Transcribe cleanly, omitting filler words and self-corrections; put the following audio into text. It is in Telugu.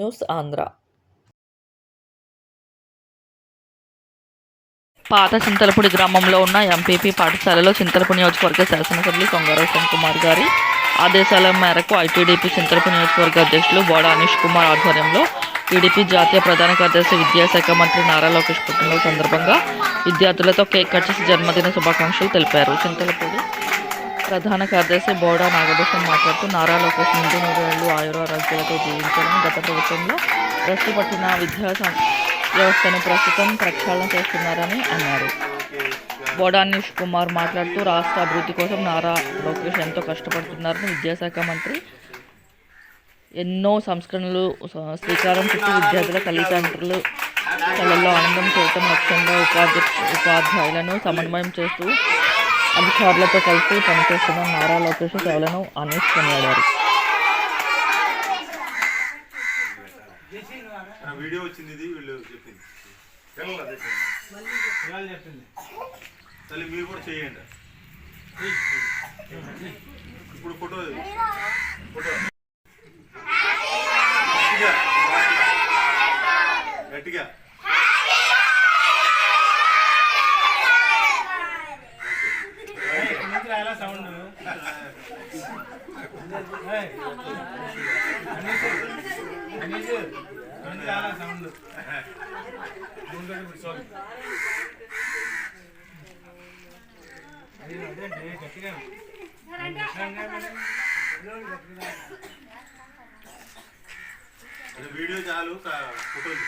న్యూస్ ఆంధ్ర. పాత చింతలపూడి గ్రామంలో ఉన్న ఎంపీపీ పాఠశాలలో చింతలపూడి నియోజకవర్గ శాసనసభ్యులు కొంగర కుమార్ గారి ఆదేశాల మేరకు ఐటీడీపీ చింతలపూడి నియోజకవర్గ అధ్యక్షులు బోడ అనీష్ కుమార్ ఆధ్వర్యంలో టీడీపీ జాతీయ ప్రధాన కార్యదర్శి విద్యాశాఖ మంత్రి నారా లోకేష్ పుట్టినరోజు సందర్భంగా విద్యార్థులతో కేక్ కట్ చేసి జన్మదిన శుభాకాంక్షలు తెలిపారు. చింతలపూడి ప్రధాన కార్యదర్శి బోడ నాగభూషణ్ మాట్లాడుతూ నారా లోకేష్ ముందు 100 ఏళ్లు ఆయురారోగ్యాలతో జీవించాలని, గత ప్రభుత్వంలో భ్రష్టు పట్టిన విద్యా వ్యవస్థను ప్రస్తుతం ప్రక్షాళన చేస్తున్నారని అన్నారు. బోడ అనీష్ కుమార్ మాట్లాడుతూ రాష్ట్ర అభివృద్ధి కోసం నారా లోకేష్ ఎంతో కష్టపడుతున్నారని, విద్యాశాఖ మంత్రి ఎన్నో సంస్కరణలు శ్రీకారం చుట్టూ విద్యార్థుల తల్లిదండ్రులు కళల్లో ఆనందం చేయటం లక్ష్యంగా ఉపాధ్యాయులను సమన్వయం చేస్తూ అధికారులతో కలిసి పనిచేస్తున్న నారా లోకేష్ సేవలను అనీష్ కొనియాడారు. వీడియో వచ్చింది, ఇది వీళ్ళు చెప్పింది తల్లి మీరు కూడా చేయండి. ఇప్పుడు ఫోటో గట్టిగా సౌండ్ వీడియో చాలు, ఫోటోలు